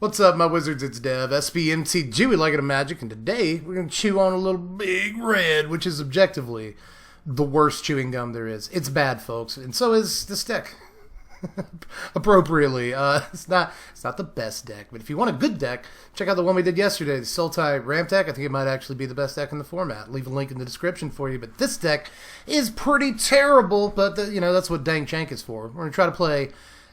What's up, my wizards? It's Dev, Mtg. We like it in Magic, and today we're going to chew on a little Big Red, which is objectively the worst chewing gum there is. It's bad, folks, and so is this deck. Appropriately. It's not the best deck, but if you want a good deck, check out the one we did yesterday, the Sultai Ramp deck. I think it might actually be the best deck in the format. Leave a link in the description for you, but this deck is pretty terrible, but that's what Dank Jank is for. We're going to try to play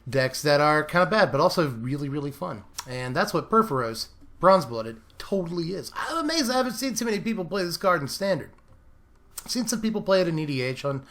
decks that are kind of bad, but also really, really fun. And that's what Purphoros, Bronze-Blooded, totally is. I'm amazed I haven't seen too many people play this card in Standard. I've seen some people play it in EDH on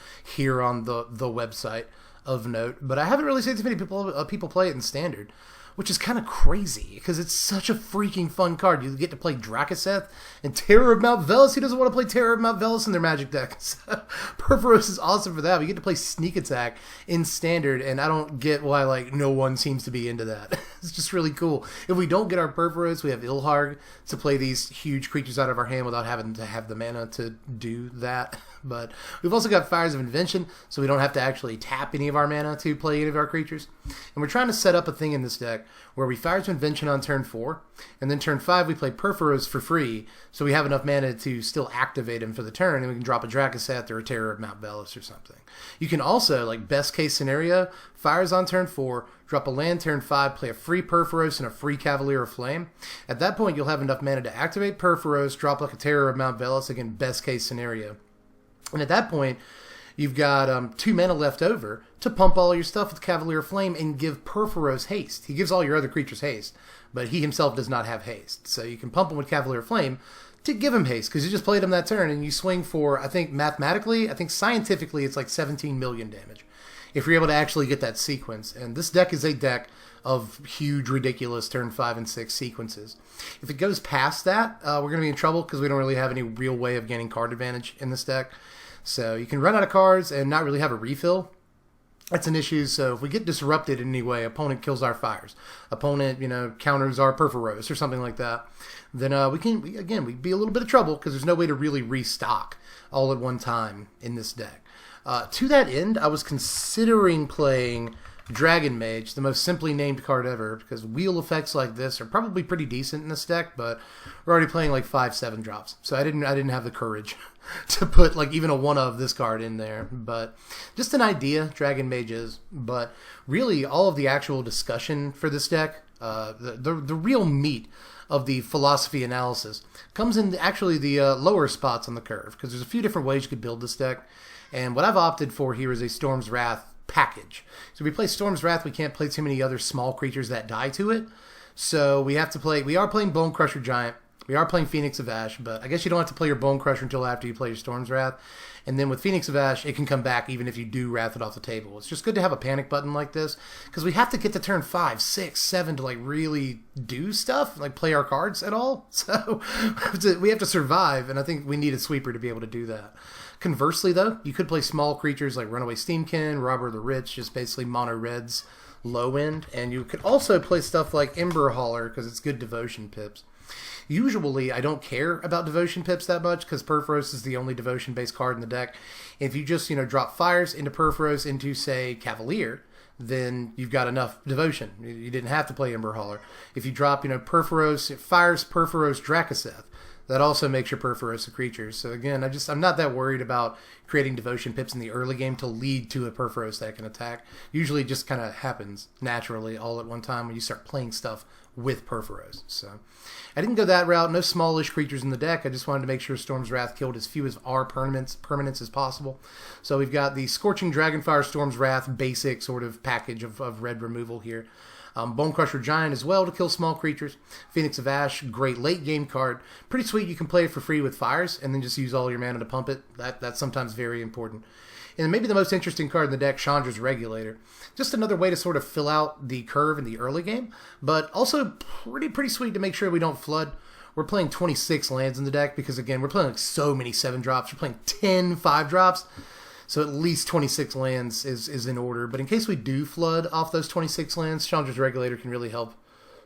the website of note, but I haven't really seen too many people play it in Standard, which is kind of crazy because it's such a freaking fun card. You get to play Drakuseth and Terror of Mount Velus. Who doesn't want to play Terror of Mount Velus in their Magic deck? So, Purphoros is awesome for that. We get to play Sneak Attack in Standard, and I don't get why no one seems to be into that. It's just really cool. If we don't get our Purphoros, we have Ilharg to play these huge creatures out of our hand without having to have the mana to do that. But we've also got Fires of Invention, so we don't have to actually tap any of our mana to play any of our creatures. And we're trying to set up a thing in this deck where we Fires of Invention on turn 4, and then turn 5 we play Purphoros for free, so we have enough mana to still activate him for the turn, and we can drop a Drakuseth or a Terror of Mount Velus or something. You can also, best case scenario, Fires on turn 4, drop a land turn 5, play a free Purphoros and a free Cavalier of Flame. At that point, you'll have enough mana to activate Purphoros, drop a Terror of Mount Velus, again, best case scenario. And at that point, you've got 2 mana left over to pump all your stuff with Cavalier of Flame and give Purphoros haste. He gives all your other creatures haste, but he himself does not have haste. So you can pump him with Cavalier of Flame to give him haste, because you just played him that turn, and you swing for, I think scientifically, it's like 17 million damage, if you're able to actually get that sequence. And this deck is a deck of huge, ridiculous turn 5 and 6 sequences. If it goes past that, we're going to be in trouble, because we don't really have any real way of gaining card advantage in this deck. So you can run out of cards and not really have a refill. That's an issue. So if we get disrupted in any way, opponent kills our fires, opponent counters our Purphoros or something like that, then we'd be a little bit of trouble, because there's no way to really restock all at one time in this deck. To that end, I was considering playing Dragon Mage, the most simply named card ever, because wheel effects like this are probably pretty decent in this deck, but we're already playing 5/7 drops, so I didn't have the courage to put even a one of this card in there. But just an idea, Dragon Mage is. But really, all of the actual discussion for this deck, the real meat of the philosophy analysis, comes in actually the lower spots on the curve, because there's a few different ways you could build this deck, and what I've opted for here is a Storm's Wrath package. So if we play Storm's Wrath, we can't play too many other small creatures that die to it. So we are playing Bone Crusher Giant, we are playing Phoenix of Ash, but I guess you don't have to play your Bone Crusher until after you play your Storm's Wrath. And then with Phoenix of Ash, it can come back even if you do Wrath it off the table. It's just good to have a panic button like this, because we have to get to turn 5, 6, 7 to really do stuff, play our cards at all. So we have to survive, and I think we need a sweeper to be able to do that. Conversely, though, you could play small creatures like Runaway Steamkin, Robber of the Rich, just basically mono reds, low end, and you could also play stuff like Ember Hauler, because it's good devotion pips. Usually, I don't care about devotion pips that much, because Purphoros is the only devotion-based card in the deck. If you just, drop fires into Purphoros into, say, Cavalier, then you've got enough devotion. You didn't have to play Ember Hauler. If you drop, Purphoros, it fires Purphoros Drakuseth. That also makes your Purphoros a creature. So again, I'm not that worried about creating devotion pips in the early game to lead to a Purphoros that can attack. Usually it just kind of happens naturally all at one time when you start playing stuff with Purphoros. So I didn't go that route. No smallish creatures in the deck. I just wanted to make sure Storm's Wrath killed as few of our permanents as possible. So we've got the Scorching Dragonfire Storm's Wrath basic sort of package of red removal here. Bone Crusher Giant as well to kill small creatures. Phoenix of Ash, great late game card. Pretty sweet. You can play it for free with fires and then just use all your mana to pump it. That's sometimes very important. And maybe the most interesting card in the deck, Chandra's Regulator. Just another way to sort of fill out the curve in the early game, but also pretty sweet to make sure we don't flood. We're playing 26 lands in the deck because, again, we're playing so many 7 drops. We're playing 10 5 drops. So at least 26 lands is in order. But in case we do flood off those 26 lands, Chandra's Regulator can really help,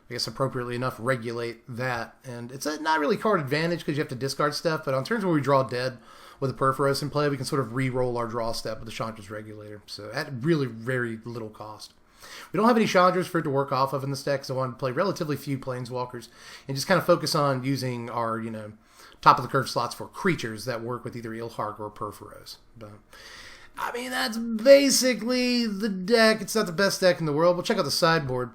I guess appropriately enough, regulate that. And it's not really card advantage because you have to discard stuff, but on turns where we draw dead with a Purphoros in play, we can sort of re-roll our draw step with the Chandra's Regulator. So at really very little cost. We don't have any Chandras for it to work off of in this deck, so I want to play relatively few Planeswalkers and just kind of focus on using our, top of the curve slots for creatures that work with either Ilharg or Purphoros. But I mean, that's basically the deck. It's not the best deck in the world. We'll check out the sideboard.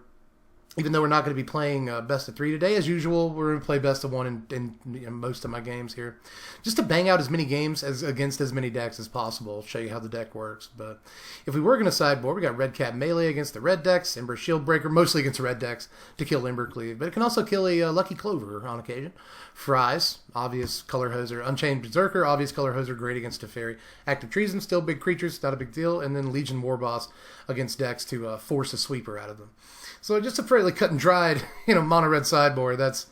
Even though we're not going to be playing best of 3 today, as usual, we're going to play best of 1 in most of my games here. Just to bang out as many games against as many decks as possible. Show you how the deck works. But if we were going to sideboard, we got Red Cap Melee against the red decks, Ember Shieldbreaker, mostly against the red decks, to kill Ember Cleave. But it can also kill a Lucky Clover on occasion. Fries, obvious color hoser. Unchained Berserker, obvious color hoser, great against a fairy. Active Treason, still big creatures, not a big deal. And then Legion Warboss against decks to force a sweeper out of them. So just a fairly cut and dried, mono red sideboard. That's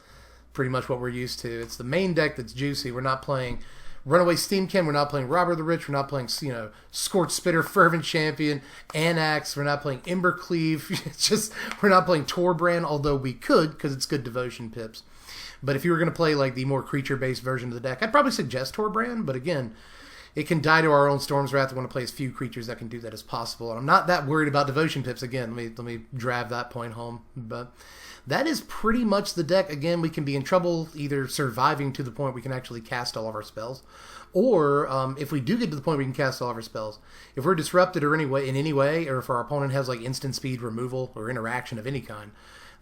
pretty much what we're used to. It's the main deck that's juicy. We're not playing Runaway Steamkin. We're not playing Robber the Rich. We're not playing, Scorch Spitter, Fervent Champion, Anax. We're not playing Ember Cleave. It's just, we're not playing Torbrand, although we could, because it's good devotion pips. But if you were going to play like the more creature-based version of the deck, I'd probably suggest Torbrand, but again, it can die to our own Storm's Wrath. I want to play as few creatures that can do that as possible. And I'm not that worried about devotion pips. Again, let me drive that point home. But that is pretty much the deck. Again, we can be in trouble either surviving to the point we can actually cast all of our spells, or if we do get to the point where we can cast all of our spells, if we're disrupted or in any way, or if our opponent has like instant speed removal or interaction of any kind,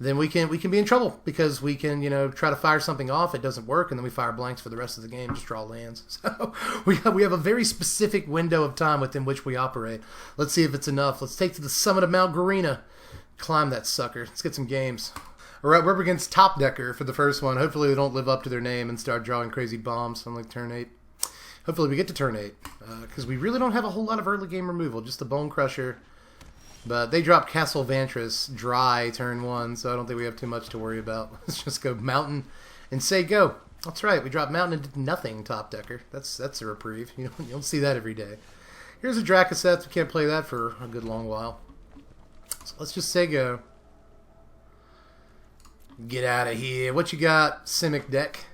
then we can be in trouble, because we can, try to fire something off, it doesn't work, and then we fire blanks for the rest of the game, just draw lands. So we have a very specific window of time within which we operate. Let's see if it's enough. Let's take to the summit of Mount Garena. Climb that sucker. Let's get some games. All right, we're up against Top Decker for the first one. Hopefully they don't live up to their name and start drawing crazy bombs on like turn 8. Hopefully we get to turn 8, because we really don't have a whole lot of early game removal, just the Bone Crusher. But they dropped Castle Vantress dry turn 1, so I don't think we have too much to worry about. Let's just go Mountain and say go. That's right, we dropped Mountain and did nothing, Top Decker. That's a reprieve. You don't see that every day. Here's a Drakuseth. We can't play that for a good long while. So let's just say go. Get out of here. What you got, Simic deck?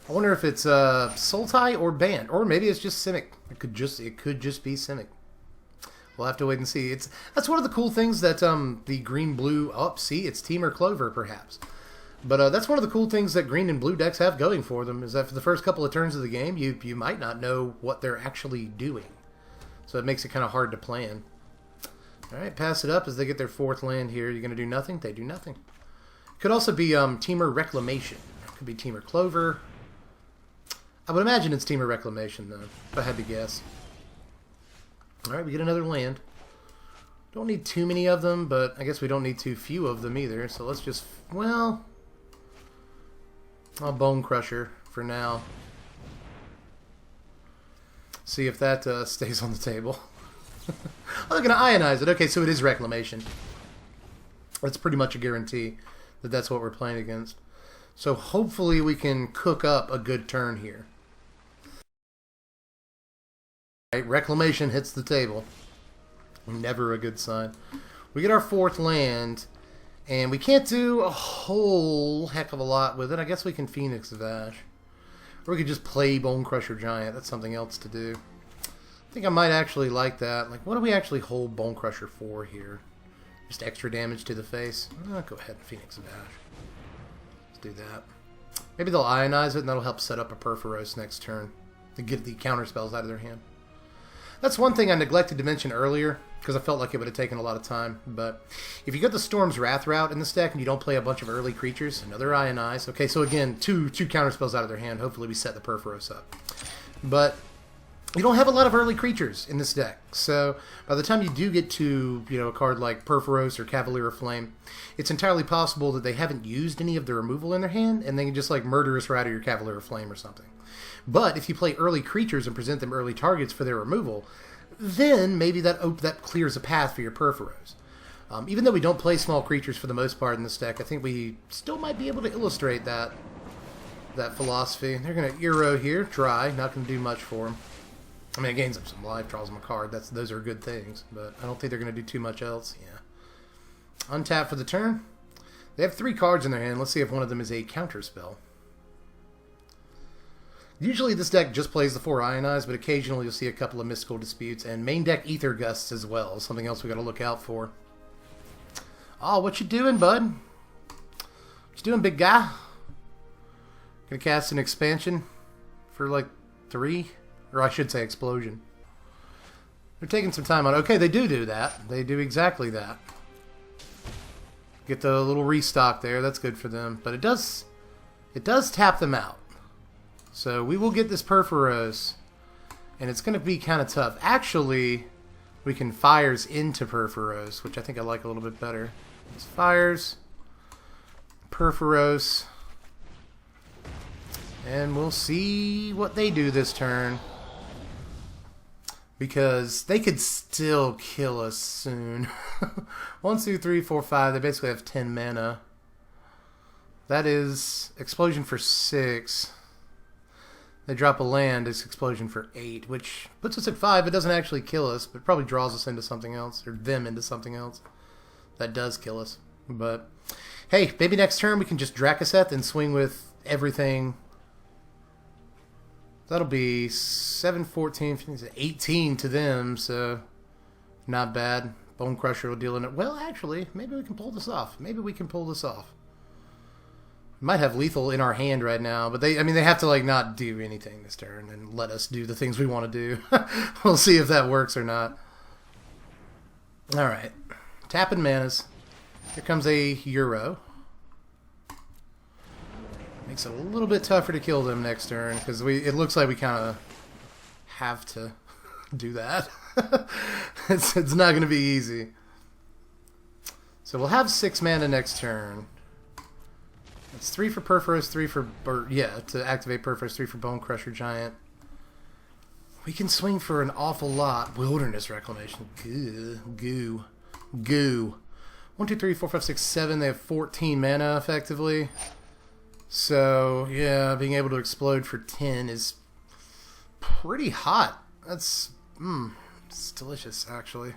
I wonder if it's Sultai or Bant, or maybe it's just Simic. It could just be Simic. We'll have to wait and see. That's one of the cool things that the green-blue... Oh, see, it's Timur Clover, perhaps. But that's one of the cool things that green and blue decks have going for them, is that for the first couple of turns of the game, you might not know what they're actually doing. So it makes it kind of hard to plan. Alright, pass it up as they get their 4th land here. You're going to do nothing? They do nothing. Could also be Timur Reclamation. Could be Timur Clover. I would imagine it's Timur Reclamation, though, if I had to guess. Alright, we get another land. Don't need too many of them, but I guess we don't need too few of them either. So let's just, well, I'll Bone Crusher for now. See if that stays on the table. Oh, they're going to ionize it. Okay, so it is Reclamation. That's pretty much a guarantee that that's what we're playing against. So hopefully we can cook up a good turn here. Right, Reclamation hits the table. Never a good sign. We get our 4th land, and we can't do a whole heck of a lot with it. I guess we can Phoenix Vash. Or we could just play Bone Crusher Giant. That's something else to do. I think I might actually like that. Like, what do we actually hold Bone Crusher for here? Just extra damage to the face? Go ahead and Phoenix Vash. Let's do that. Maybe they'll ionize it, and that'll help set up a Purphoros next turn to get the counter spells out of their hand. That's one thing I neglected to mention earlier, because I felt like it would have taken a lot of time. But if you get the Storm's Wrath route in this deck and you don't play a bunch of early creatures, another ionize. Okay, so again, two counter spells out of their hand. Hopefully we set the Purphoros up. But you don't have a lot of early creatures in this deck. So by the time you do get to, a card like Purphoros or Cavalier of Flame, it's entirely possible that they haven't used any of the removal in their hand, and they can just like Murderous Rider your Cavalier of Flame or something. But if you play early creatures and present them early targets for their removal, then maybe that clears a path for your Purphoros. Even though we don't play small creatures for the most part in this deck, I think we still might be able to illustrate that philosophy. They're going to Eero here, dry, not going to do much for them. I mean, it gains them some life, draws them a card. Those are good things, but I don't think they're going to do too much else. Yeah. Untap for the turn. They have 3 cards in their hand. Let's see if one of them is a counter spell. Usually this deck just plays the 4 Ionize, but occasionally you'll see a couple of Mystical Disputes, and main deck Ether Gusts as well, something else we got to look out for. Oh, what you doing, bud? What you doing, big guy? Gonna cast an expansion for like 3? Or I should say explosion. They're taking some time on it. Okay, they do that. They do exactly that. Get the little restock there. That's good for them. But it does tap them out. So we will get this Purphoros. And it's going to be kind of tough. Actually, we can fires into Purphoros, which I think I like a little bit better. It's fires. Purphoros. And we'll see what they do this turn. Because they could still kill us soon. 1, 2, 3, 4, 5. They basically have 10 mana. That is explosion for 6. They drop a land. It's explosion for 8, which puts us at 5. It doesn't actually kill us, but probably draws us into something else, or them into something else. That does kill us. But hey, maybe next turn we can just Drakuseth and swing with everything. That'll be 7, 14, 15, 18 to them, so not bad. Bone Crusher will deal in it. Well, actually, maybe we can pull this off. Maybe we can pull this off. We might have lethal in our hand right now, but they have to like not do anything this turn and let us do the things we want to do. We'll see if that works or not. All right, tapping manas. Here comes a Euro. Makes it a little bit tougher to kill them next turn, because it looks like we kind of have to do that. It's not going to be easy. So we'll have 6 mana next turn. It's 3 for Purphoros, 3 for... to activate Purphoros, 3 for Bone Crusher Giant. We can swing for an awful lot. Wilderness Reclamation. Goo. 1, 2, 3, 4, 5, 6, 7. They have 14 mana, effectively. So, yeah, being able to explode for 10 is pretty hot. That's, it's delicious, actually.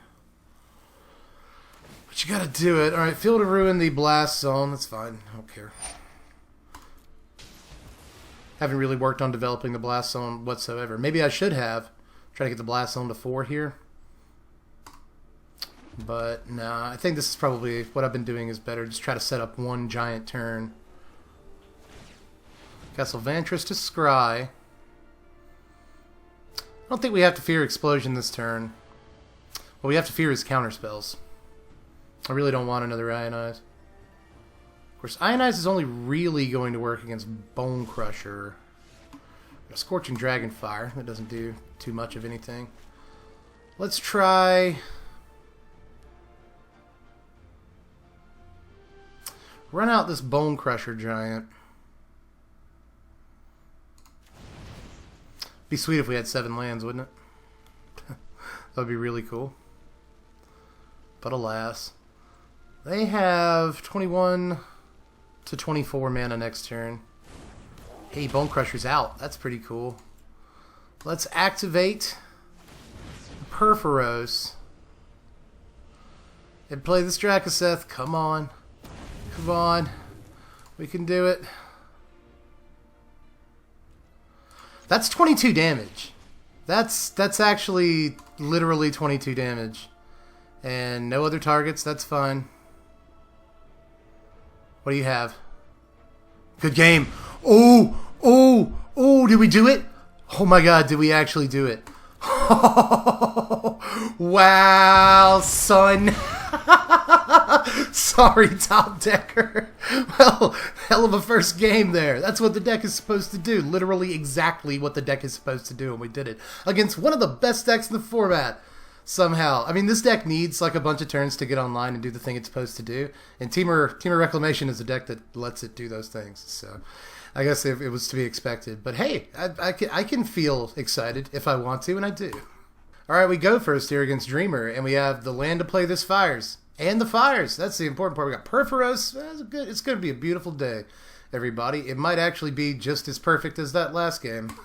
But you gotta do it. Alright, Field of Ruin, the Blast Zone. That's fine. I don't care. Haven't really worked on developing the Blast Zone whatsoever. Maybe I should have. Try to get the Blast Zone to 4 here. But, nah, I think this is probably what I've been doing is better. Just try to set up one giant turn. Castle Vantress to Scry. I don't think we have to fear Explosion this turn. What we have to fear is counterspells. I really don't want another Ionize. Of course, Ionize is only really going to work against Bone Crusher. A Scorching Dragonfire. That doesn't do too much of anything. Let's try... run out this Bone Crusher Giant. Be sweet if we had 7 lands, wouldn't it? That would be really cool. But alas. They have 21 to 24 mana next turn. Hey, Bone Crusher's out. That's pretty cool. Let's activate Purphoros and play this Drakuseth. Come on. Come on. We can do it. That's 22 damage. That's actually literally 22 damage. And no other targets, that's fine. What do you have? Good game. Oh, did we do it? Oh my god, did we actually do it? Wow, son. Sorry, top decker. Well, hell of a first game there. That's what the deck is supposed to do. Literally exactly what the deck is supposed to do, and we did it. Against one of the best decks in the format. Somehow. I mean, this deck needs like a bunch of turns to get online and do the thing it's supposed to do. And Timur Reclamation is a deck that lets it do those things. So I guess it was to be expected. But hey, I can feel excited if I want to, and I do. Alright, we go first here against Dreamer, and we have the land to play this Fires. And the Fires. That's the important part. We got Purphoros. It's going to be a beautiful day, everybody. It might actually be just as perfect as that last game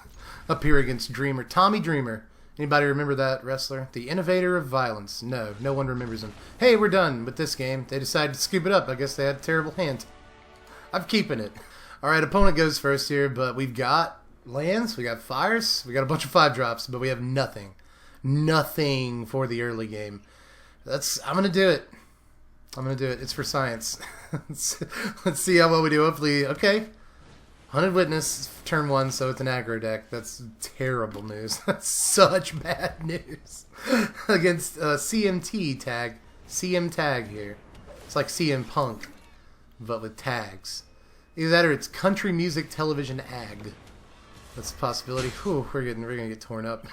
up here against Dreamer. Tommy Dreamer. Anybody remember that wrestler? The innovator of violence. No one remembers him. Hey, we're done with this game. They decided to scoop it up. I guess they had a terrible hand. I'm keeping it. Alright, opponent goes first here, but we've got lands, we got Fires, we got a bunch of 5-drops, but we have nothing. Nothing for the early game. I'm going to do it. I'm going to do it. It's for science. Let's see how well we do. Hopefully, okay. Hunted Witness, turn 1, so it's an aggro deck. That's terrible news. That's such bad news. Against CMT tag. CM tag here. It's like CM Punk, but with tags. Either that or it's Country Music Television Ag. That's a possibility. Whew, we're gonna get torn up.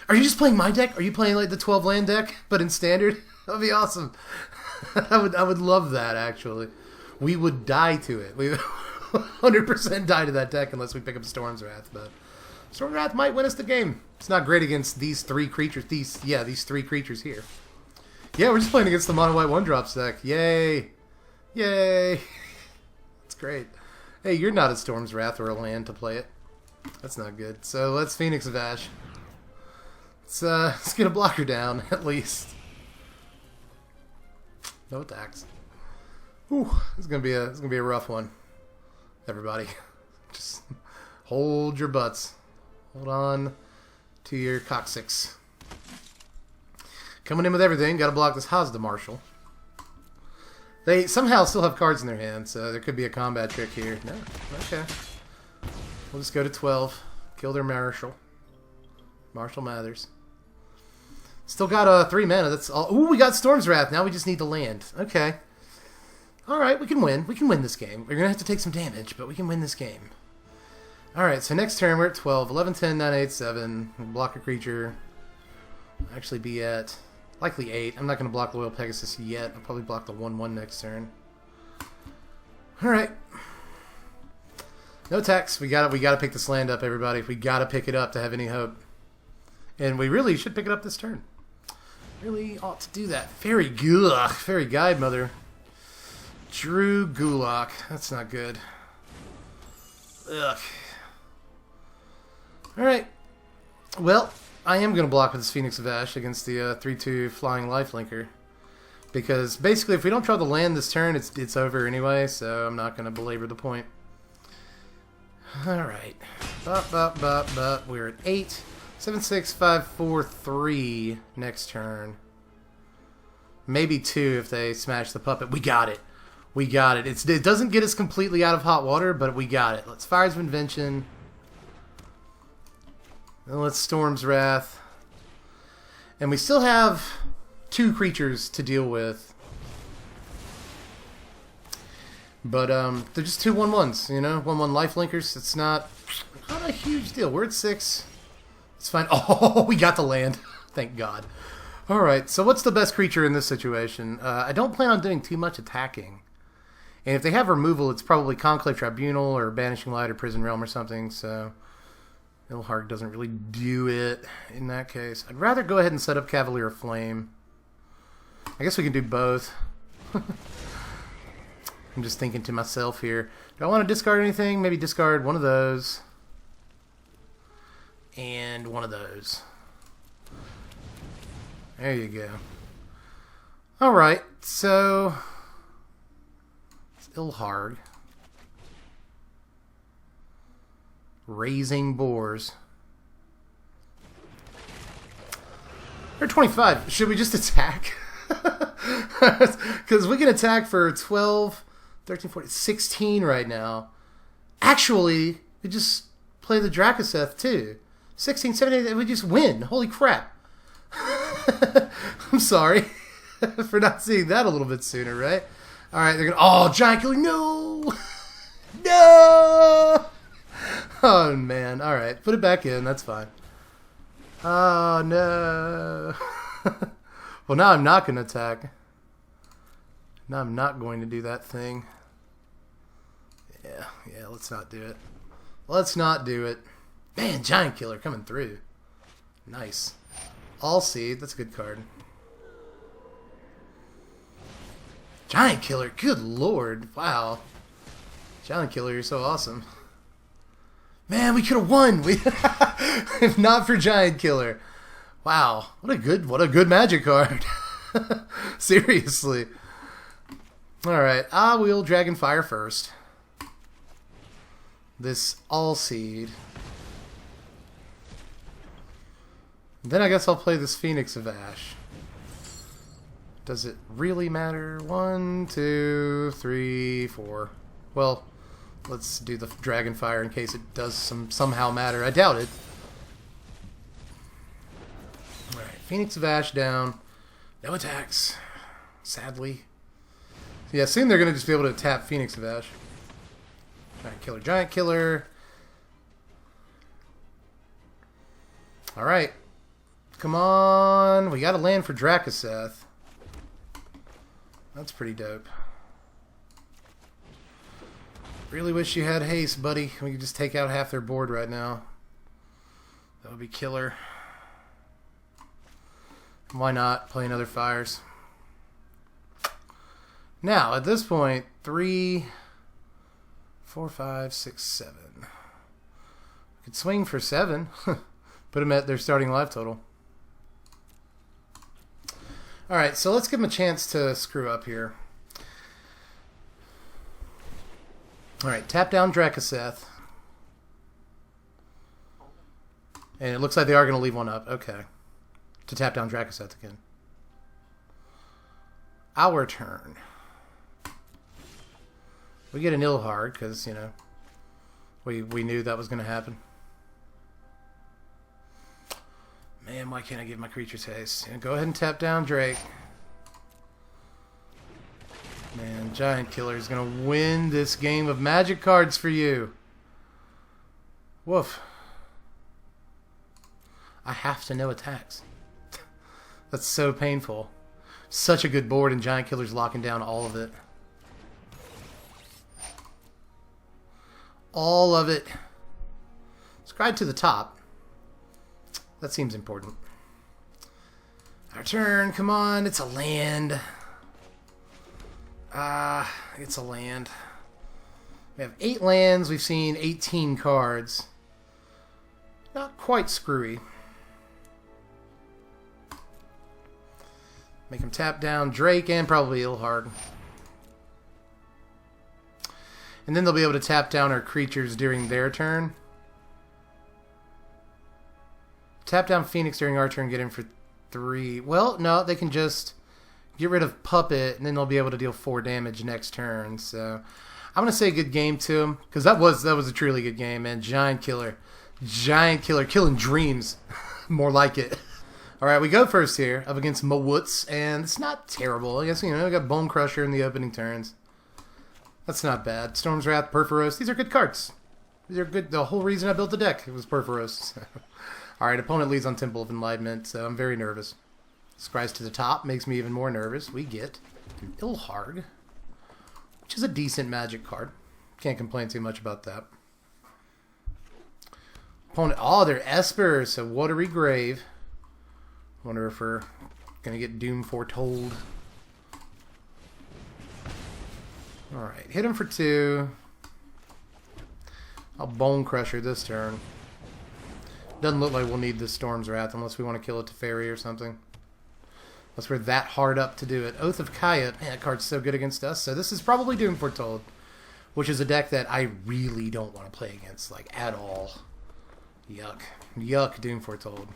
Are you just playing my deck? Are you playing like the 12 land deck, but in standard? That'd be awesome. I would love that, actually. We would die to it. We would 100% die to that deck unless we pick up Storm's Wrath, but Storm's Wrath might win us the game. It's not great against these 3 creatures. These 3 creatures here. Yeah, we're just playing against the mono white 1-drop deck. Yay! Yay! That's great. Hey, you're not a Storm's Wrath or a land to play it. That's not good. So let's Phoenix of Ash. Let's get a blocker down, at least. No attacks. Whew, it's gonna be a rough one. Everybody, just hold your butts. Hold on to your coccyx. Coming in with everything. Got to block this Hazda Marshal. They somehow still have cards in their hand, so there could be a combat trick here. No, okay. We'll just go to 12. Kill their Marshal. Marshal Mathers. Still got 3 mana. That's all. Ooh, we got Storm's Wrath. Now we just need to land. Okay. Alright, we can win. We can win this game. We're going to have to take some damage, but we can win this game. Alright, so next turn we're at 12. 11, 10, 9, 8, 7. We'll block a creature. Actually be at likely 8. I'm not going to block the Loyal Pegasus yet. I'll probably block the 1-1 next turn. Alright. No attacks. We gotta pick this land up, everybody. We gotta pick it up to have any hope. And we really should pick it up this turn. Really ought to do that. Fairy Gulak. Fairy Guide Mother. Drew Gulak. That's not good. Ugh. Alright. Well, I am going to block with this Phoenix of Ash against the 3-2 Flying Lifelinker. Because basically, if we don't draw the land this turn, it's over anyway, so I'm not going to belabor the point. Alright. We're at 8. 7, 6, 5, 4, 3 next turn. Maybe 2 if they smash the puppet. We got it. We got it. It doesn't get us completely out of hot water, but we got it. Let's Fires of Invention. And let's Storm's Wrath. And we still have 2 creatures to deal with. But they're just 2 1/1s, you know? 1/1 Lifelinkers. It's not a huge deal. We're at 6. It's fine. Oh, we got the land. Thank God. Alright, so what's the best creature in this situation? I don't plan on doing too much attacking. And if they have removal, it's probably Conclave Tribunal or Banishing Light or Prison Realm or something, so Ilharg doesn't really do it in that case. I'd rather go ahead and set up Cavalier of Flame. I guess we can do both. I'm just thinking to myself here. Do I want to discard anything? Maybe discard one of those. And one of those. There you go. Alright, so it's Ilharg. Raising Boars. They're 25. Should we just attack? Because we can attack for 12, 13, 14, 16 right now. Actually, we just play the Drakuseth too. 16, 17, we just win. Holy crap. I'm sorry for not seeing that a little bit sooner, right? Alright, they're gonna... Oh, Giant Killer, no! No! Oh, man. Alright, put it back in. That's fine. Oh, no. Well, now I'm not going to attack. Now I'm not going to do that thing. Yeah, let's not do it. Let's not do it. Man, Giant Killer coming through. Nice. All Seed, that's a good card. Giant Killer, good lord. Wow. Giant Killer, you're so awesome. Man, we could have won. If not for Giant Killer. Wow, what a good magic card. Seriously. Alright, we'll Dragonfire first. This All Seed. Then I guess I'll play this Phoenix of Ash. Does it really matter? 1, 2, 3, 4. Well, let's do the Dragonfire in case it does somehow matter. I doubt it. Alright, Phoenix of Ash down. No attacks. Sadly. Yeah, soon they're going to just be able to tap Phoenix of Ash. Giant Killer, Giant Killer. Alright. Come on. We got to land for Drakuseth. That's pretty dope. Really wish you had haste, buddy. We could just take out half their board right now. That would be killer. Why not play another fires? Now, at this point, 3, 4, 5, 6, 7. We could swing for 7. Put them at their starting life total. Alright, so let's give them a chance to screw up here. Alright, tap down Drakuseth. And it looks like they are going to leave one up. Okay. To tap down Drakuseth again. Our turn. We get an Ilharg because, you know, we knew that was going to happen. Man, why can't I give my creatures haste? Yeah, go ahead and tap down Drake. Man, Giant Killer is going to win this game of Magic cards for you. Woof. I have to know attacks. That's so painful. Such a good board, and Giant Killer's locking down all of it. All of it. Scribe to the top. That seems important. Our turn. Come on. It's a land. It's a land. We have 8 lands. We've seen 18 cards. Not quite screwy. Make him tap down Drake and probably Ilharg. And then they'll be able to tap down our creatures during their turn. Tap down Phoenix during our turn, get in for 3. Well, no, they can just get rid of Puppet, and then they'll be able to deal 4 damage next turn. So I'm going to say good game to him, because that was a truly good game, man. Giant Killer. Giant Killer. Killing dreams. More like it. Alright, we go first here, up against Mawoots, and it's not terrible. I guess, you know, we got Bone Crusher in the opening turns. That's not bad. Storm's Wrath, Purphoros, these are good cards. These are good. The whole reason I built the deck, it was Purphoros. Alright, opponent leads on Temple of Enlightenment, so I'm very nervous. Scries to the top makes me even more nervous. We get an Ilharg, which is a decent Magic card. Can't complain too much about that. Opponent, oh, they're Esper, so Watery Grave. Wonder if we're going to get Doom Foretold. Alright, hit him for 2. I'll Bone Crusher this turn. Doesn't look like we'll need this Storm's Wrath unless we want to kill a Teferi or something. Unless we're that hard up to do it. Oath of Kaya, man, that card's so good against us. So this is probably Doom Foretold, which is a deck that I really don't want to play against, like, at all. Yuck. Yuck, Doom Foretold.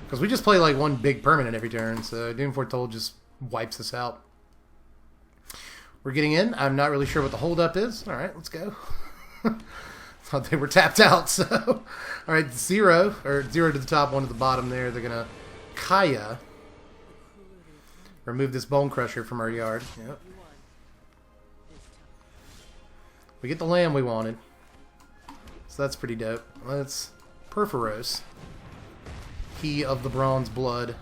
Because we just play like one big permanent every turn, so Doom Foretold just wipes us out. We're getting in. I'm not really sure what the holdup is. Alright, let's go. Thought they were tapped out, so... Alright, 0. Or 0 to the top, 1 to the bottom there. They're going to Kaya. Remove this Bone Crusher from our yard. Yep. We get the land we wanted. So that's pretty dope. Let's Purphoros. Key of the Bronze Blood.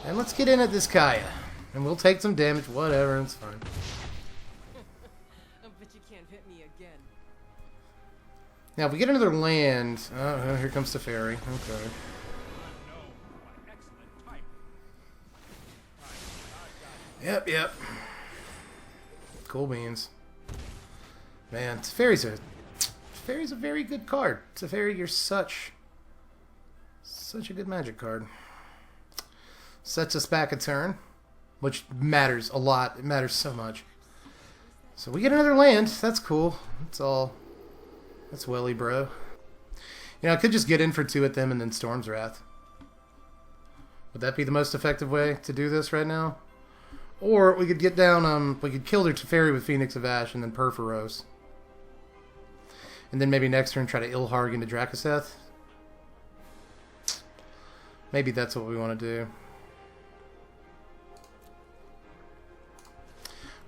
And let's get in at this Kaya. And we'll take some damage. Whatever, it's fine. But you can't hit me again. Now, if we get another land... Oh, here comes Teferi. Okay. Yep. Cool beans. Man, Teferi's a very good card. Teferi, you're such a good Magic card. Sets us back a turn, which matters a lot. It matters so much. So we get another land. That's cool. That's all. That's welly, bro. You know, I could just get in for 2 at them and then Storm's Wrath. Would that be the most effective way to do this right now? Or we could get down, we could kill their Teferi with Phoenix of Ash and then Purphoros. And then maybe next turn try to Ilharg into Drakuseth. Maybe that's what we want to do.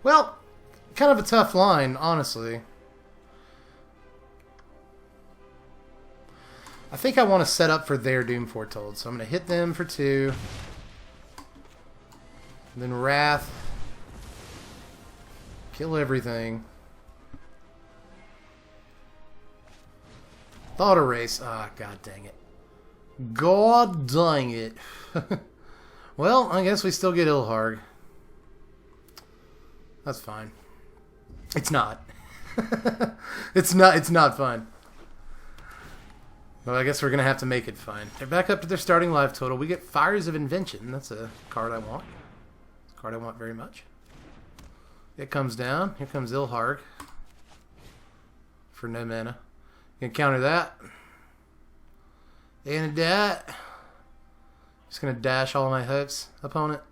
Well, kind of a tough line, honestly. I think I want to set up for their Doom Foretold. So I'm going to hit them for 2. And then Wrath. Kill everything. Thought Erase. Ah, god dang it. God dang it. Well, I guess we still get Ilharg. That's fine. It's not. It's not fine. Well, I guess we're going to have to make it fine. They're back up to their starting life total. We get Fires of Invention. That's a card I want. It's a card I want very much. It comes down. Here comes Ilharg. For no mana. You can counter that. And that. Just going to dash all my hopes, opponent.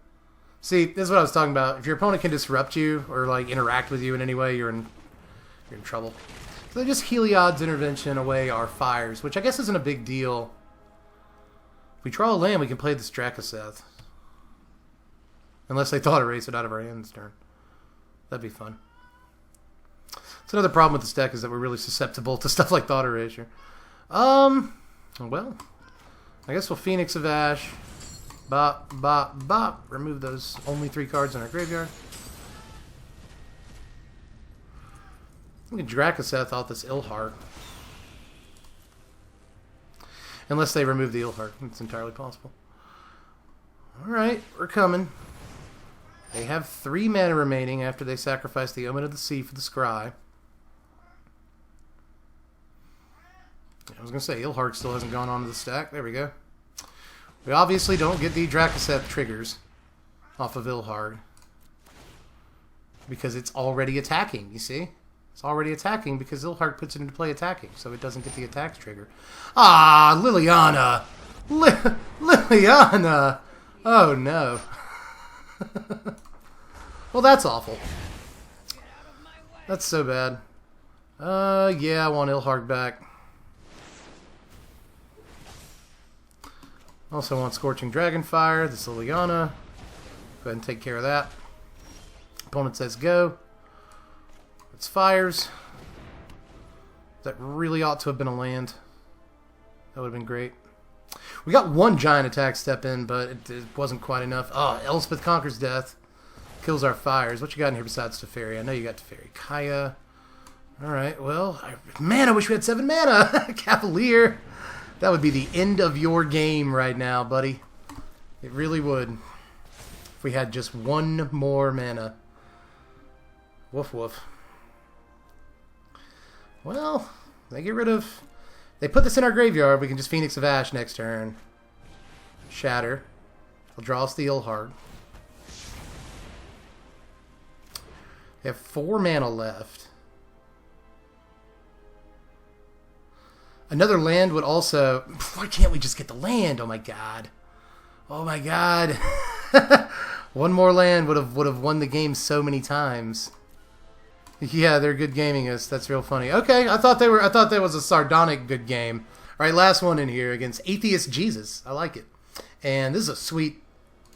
See, this is what I was talking about. If your opponent can disrupt you or like interact with you in any way, you're in trouble. So they just Heliod's Intervention away our fires, which I guess isn't a big deal. If we draw a land, we can play this Drakuseth. Unless they thought erase it out of our hand this turn. That'd be fun. That's another problem with this deck, is that we're really susceptible to stuff like Thought Erasure. Well, I guess we'll Phoenix of Ash. Bop, bop, bop. Remove those only 3 cards in our graveyard. We can Drakuseth off this Ilharg. Unless they remove the Ilharg. It's entirely possible. Alright, we're coming. They have 3 mana remaining after they sacrifice the Omen of the Sea for the Scry. I was going to say, Ilharg still hasn't gone onto the stack. There we go. We obviously don't get the Drakuseth triggers off of Ilharg. Because it's already attacking, you see? It's already attacking because Ilharg puts it into play attacking, so it doesn't get the attacks trigger. Ah, Liliana! Liliana! Oh, no. Well, that's awful. That's so bad. Yeah, I want Ilharg back. Also want Scorching Dragonfire, this Liliana. Go ahead and take care of that. Opponent says go. It's fires. That really ought to have been a land. That would have been great. We got 1 giant attack step in, but it wasn't quite enough. Oh, Elspeth Conquers Death. Kills our fires. What you got in here besides Teferi? I know you got Teferi. Kaya. Alright, well, man, I wish we had 7 mana. Cavalier. That would be the end of your game right now, buddy. It really would. If we had just 1 more mana. Woof woof. Well, they get rid of... They put this in our graveyard. We can just Phoenix of Ash next turn. Shatter. They'll draw us the Ilharg. They have 4 mana left. Another land would also... Why can't we just get the land? Oh my god. Oh my god. 1 more land would have won the game so many times. Yeah, they're good gaming us. That's real funny. Okay, I thought that was a sardonic good game. All right, last one in here against Atheist Jesus. I like it. And this is a sweet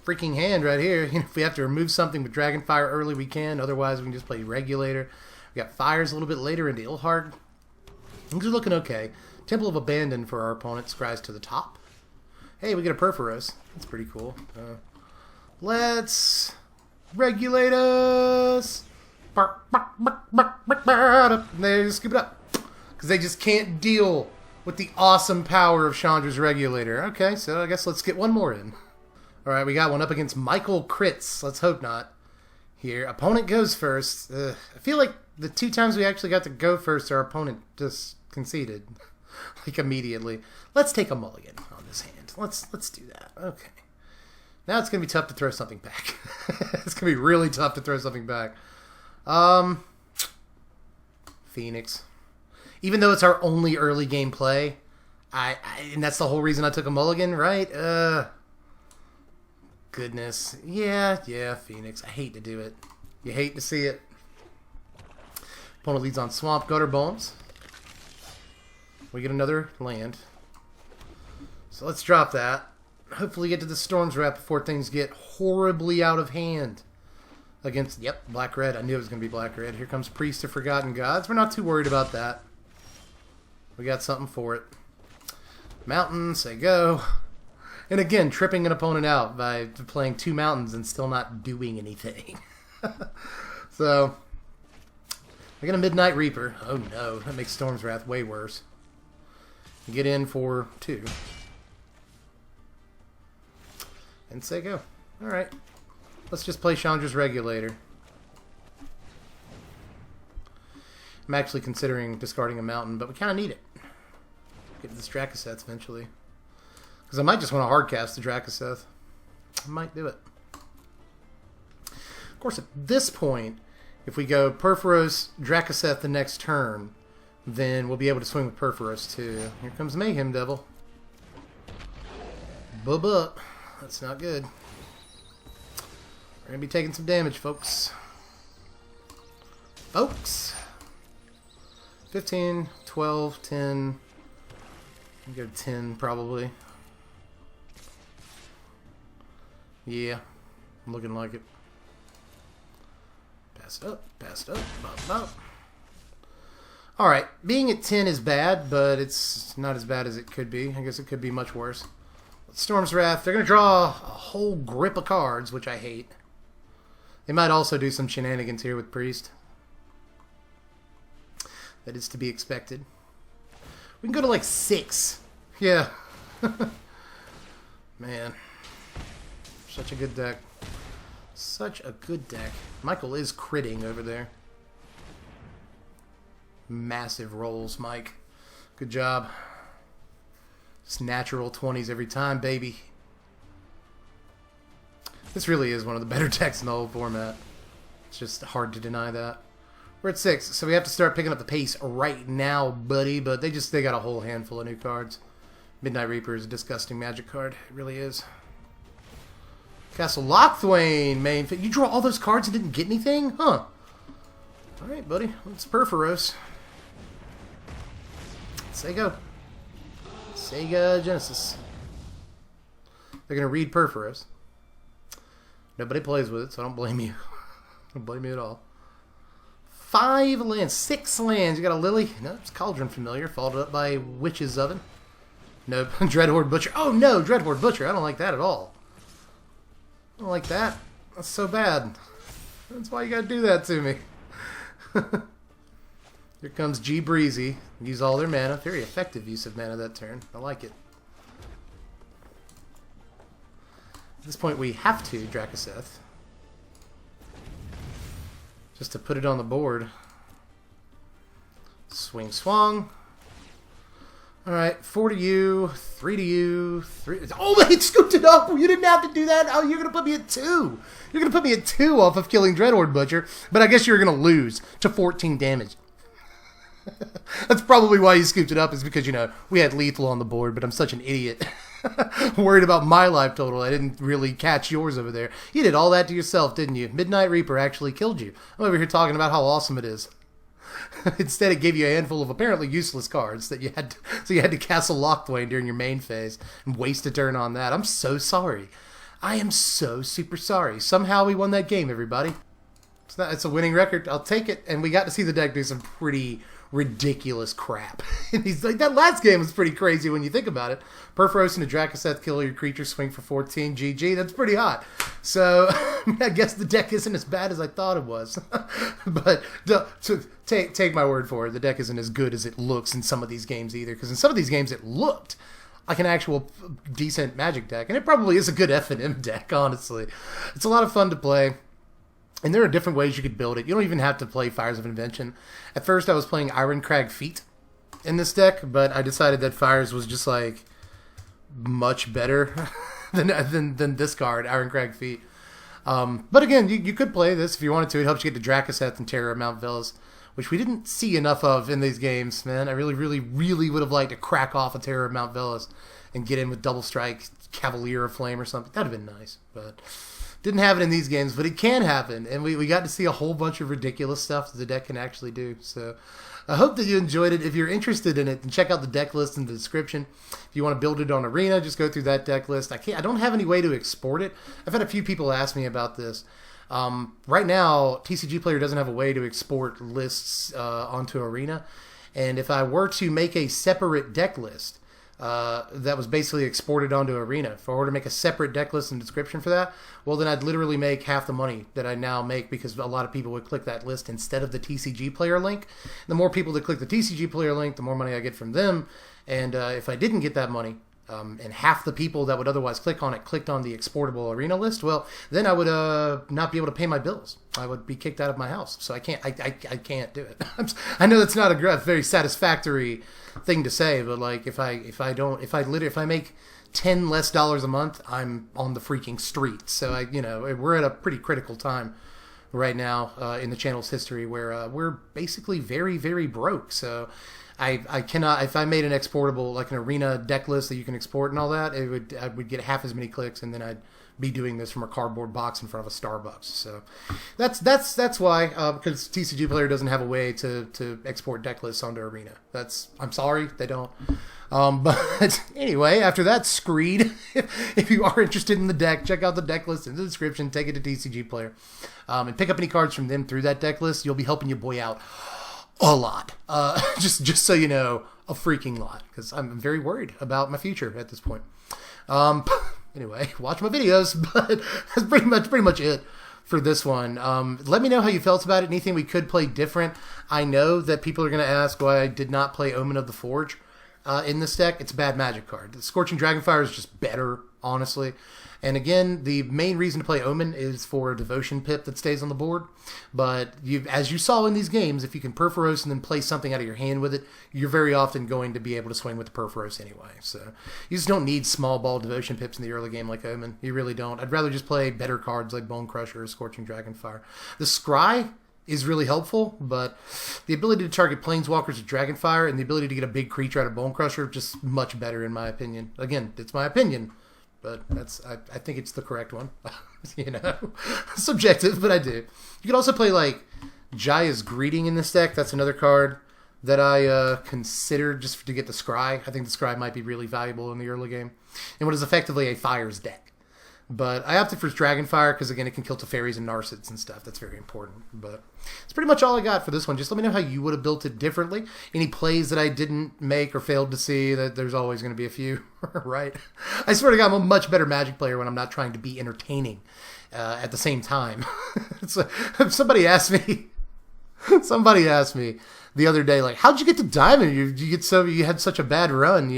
freaking hand right here. You know, if we have to remove something with Dragonfire early, we can. Otherwise, we can just play Regulator. We got Fires a little bit later into Ilharg. Things are looking okay. Temple of Abandon for our opponent. Scries to the top. Hey, we get a Purphoros. That's pretty cool. Let's regulate us. They just scoop it up. Because they just can't deal with the awesome power of Chandra's Regulator. Okay, so I guess let's get 1 more in. Alright, we got one up against Michael Crits. Let's hope not. Here, opponent goes first. I feel like the 2 times we actually got to go first, our opponent just conceded. Like immediately. Let's take a mulligan on this hand. Let's do that. Okay. Now it's going to be tough to throw something back. It's going to be really tough to throw something back. Phoenix. Even though it's our only early game play, and that's the whole reason I took a mulligan, right? goodness. Yeah, Phoenix. I hate to do it. You hate to see it. Opponent leads on Swamp, Gutter Bones. We get another land. So let's drop that. Hopefully get to the Storm's Wrath before things get horribly out of hand. Against, yep, Black-Red. I knew it was going to be Black-Red. Here comes Priest of Forgotten Gods. We're not too worried about that. We got something for it. Mountain, say go. And again, tripping an opponent out by playing 2 mountains and still not doing anything. So, I get a Midnight Reaper. Oh no, that makes Storm's Wrath way worse. Get in for 2. And say go. Alright. Let's just play Chandra's Regulator. I'm actually considering discarding a mountain, but we kind of need it. Get to this Drakuseth eventually. Because I might just want to hardcast the Drakuseth. I might do it. Of course, at this point, if we go Purphoros, Drakuseth the next turn, then we'll be able to swing with Purphoros too. Here comes Mayhem Devil. Bub. That's not good. We're going to be taking some damage, folks. 15, 12, 10. I'll go 10 probably. Yeah, looking like it. Pass it up, bop. Alright, being at 10 is bad, but it's not as bad as it could be. I guess it could be much worse. Storm's Wrath, they're going to draw a whole grip of cards, which I hate. They might also do some shenanigans here with Priest. That is to be expected. We can go to like 6. Yeah. Man. Such a good deck. Such a good deck. Michael is critting over there. Massive rolls, Mike. Good job. Just natural 20s every time, baby. This really is one of the better decks in the whole format. It's just hard to deny that. We're at 6, so we have to start picking up the pace right now, buddy. But they got a whole handful of new cards. Midnight Reaper is a disgusting Magic card. It really is. Castle Lochthwain, main. You draw all those cards and didn't get anything? Huh. Alright, buddy. Let's Purphoros. Sega. Sega Genesis. They're going to read Purphoros. Nobody plays with it, so I don't blame you. I don't blame you at all. 5 lands. 6 lands. You got a Lily. No, it's Cauldron Familiar. Followed up by Witch's Oven. Nope. Dreadhorde Butcher. Oh, no. Dreadhorde Butcher. I don't like that at all. I don't like that. That's so bad. That's why you got to do that to me. Here comes G Breezy. Use all their mana. Very effective use of mana that turn. I like it. At this point, we have to Drakuseth. Just to put it on the board. Swing swung. Alright, 4 to you, 3 to you, 3... Oh, they scooped it up! You didn't have to do that! Oh, you're going to put me at 2! You're going to put me at 2 off of killing Dreadhorde Butcher, but I guess you're going to lose to 14 damage. That's probably why you scooped it up, is because, you know, we had lethal on the board, but I'm such an idiot. Worried about my life total, I didn't really catch yours over there. You did all that to yourself, didn't you? Midnight Reaper actually killed you. I'm over here talking about how awesome it is. Instead, it gave you a handful of apparently useless cards that you had to, so you had to Castle Lochthwain during your main phase and waste a turn on that. I'm so sorry. I am so super sorry. Somehow we won that game, everybody. It's a winning record. I'll take it. And we got to see the deck do some pretty ridiculous crap. He's like, that last game was pretty crazy when you think about it. Purphoros and a Drakuseth kill your creature, swing for 14, GG. That's pretty hot. So I guess the deck isn't as bad as I thought it was. But take my word for it, the deck isn't as good as it looks in some of these games either. Because in some of these games it looked like an actual decent Magic deck. And it probably is a good F&M deck, honestly. It's a lot of fun to play. And there are different ways you could build it. You don't even have to play Fires of Invention. At first I was playing Ironcrag Feet in this deck, but I decided that Fires was just like much better than this card, Ironcrag Feet. But again, you could play this if you wanted to. It helps you get to Drakuseth and Terror of Mount Velus which we didn't see enough of in these games, man. I really, really, really would have liked to crack off a Terror of Mount Velus and get in with Double Strike, Cavalier of Flame or something. That would have been nice, but didn't have it in these games, but it can happen, and we got to see a whole bunch of ridiculous stuff that the deck can actually do. So I hope that you enjoyed it. If you're interested in it, then check out the deck list in the description. If you want to build it on Arena, just go through that deck list. I don't have any way to export it. I've had a few people ask me about this. Right now, TCG Player doesn't have a way to export lists onto Arena, and if I were to make a separate deck list that was basically exported onto Arena, if I were to make a separate deck list and description for that, well, then I'd literally make half the money that I now make, because a lot of people would click that list instead of the TCG Player link. The more people that click the TCG Player link, the more money I get from them. And if I didn't get that money, and half the people that would otherwise click on it clicked on the exportable Arena list, well, then I would not be able to pay my bills. I would be kicked out of my house. So I can't do it. I know that's not a very satisfactory thing to say, but like if I make $10 less a month, I'm on the freaking street. So we're at a pretty critical time right now in the channel's history where we're basically very, very broke. So I cannot, if I made an exportable, like an Arena deck list that you can export and all that, I would get half as many clicks, and then I'd be doing this from a cardboard box in front of a Starbucks. So that's why, because TCG Player doesn't have a way to export deck lists onto Arena. I'm sorry, they don't. But anyway, after that screed, if you are interested in the deck, check out the deck list in the description, take it to TCG Player, and pick up any cards from them through that deck list. You'll be helping your boy out a lot. Just so you know, a freaking lot, because I'm very worried about my future at this point. Anyway, watch my videos, but that's pretty much it for this one. Let me know how you felt about it. Anything we could play different. I know that people are going to ask why I did not play Omen of the Forge in this deck. It's a bad Magic card. The Scorching Dragonfire is just better, honestly. And again, the main reason to play Omen is for a Devotion pip that stays on the board. But as you saw in these games, if you can Purphoros and then play something out of your hand with it, you're very often going to be able to swing with the Purphoros anyway. So you just don't need small ball Devotion pips in the early game like Omen. You really don't. I'd rather just play better cards like Bone Crusher or Scorching Dragonfire. The Scry is really helpful, but the ability to target Planeswalkers with Dragonfire and the ability to get a big creature out of Bone Crusher, just much better in my opinion. Again, it's my opinion, but I think it's the correct one. Subjective, but I do. You could also play like Jaya's Greeting in this deck. That's another card that I considered just to get the Scry. I think the Scry might be really valuable in the early game, and what is effectively a Fires deck. But I opted for Dragonfire because, again, it can kill Teferis and Narsids and stuff. That's very important. But it's pretty much all I got for this one. Just let me know how you would have built it differently. Any plays that I didn't make or failed to see, that there's always going to be a few, right? I swear to God, I'm a much better Magic player when I'm not trying to be entertaining at the same time. Somebody asked me the other day, like, how'd you get to Diamond? You had such a bad run,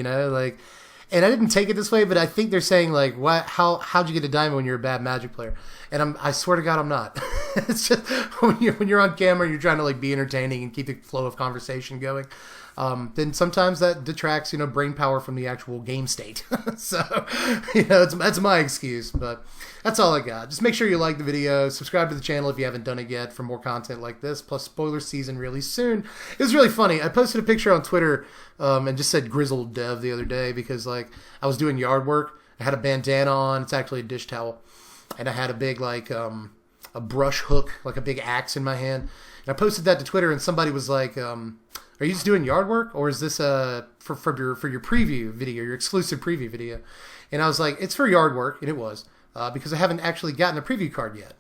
And I didn't take it this way, but I think they're saying, like, how'd you get to Diamond when you're a bad Magic player? And I swear to God, I'm not. It's just when you're on camera, you're trying to like be entertaining and keep the flow of conversation going. Then sometimes that detracts, brain power from the actual game state. So, that's my excuse, but that's all I got. Just make sure you like the video, subscribe to the channel if you haven't done it yet for more content like this, plus spoiler season really soon. It was really funny. I posted a picture on Twitter and just said Grizzled Dev the other day because I was doing yard work. I had a bandana on. It's actually a dish towel. And I had a big a brush hook, like a big axe in my hand. And I posted that to Twitter and somebody was like, are you just doing yard work, or is this for your preview video, your exclusive preview video? And I was like, it's for yard work, and it was, because I haven't actually gotten a preview card yet.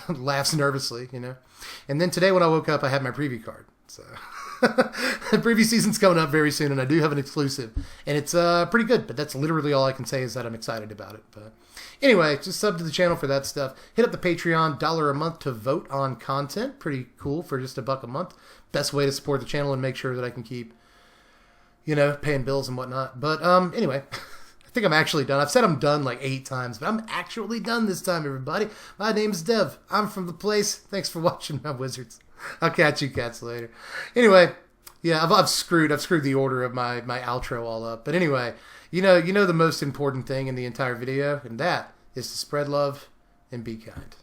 Laughs nervously, And then today when I woke up, I had my preview card. So the preview season's coming up very soon, and I do have an exclusive, and it's pretty good. But that's literally all I can say is that I'm excited about it. But anyway, just sub to the channel for that stuff. Hit up the Patreon, $1 a month to vote on content. Pretty cool for just $1 a month. Best way to support the channel and make sure that I can keep, paying bills and whatnot. But anyway, I think I'm actually done. I've said I'm done like 8 times, but I'm actually done this time, everybody. My name's Dev. I'm from the place. Thanks for watching my wizards. I'll catch you cats later. Anyway, yeah, I've screwed the order of my outro all up. But anyway, you know the most important thing in the entire video, and that is to spread love and be kind.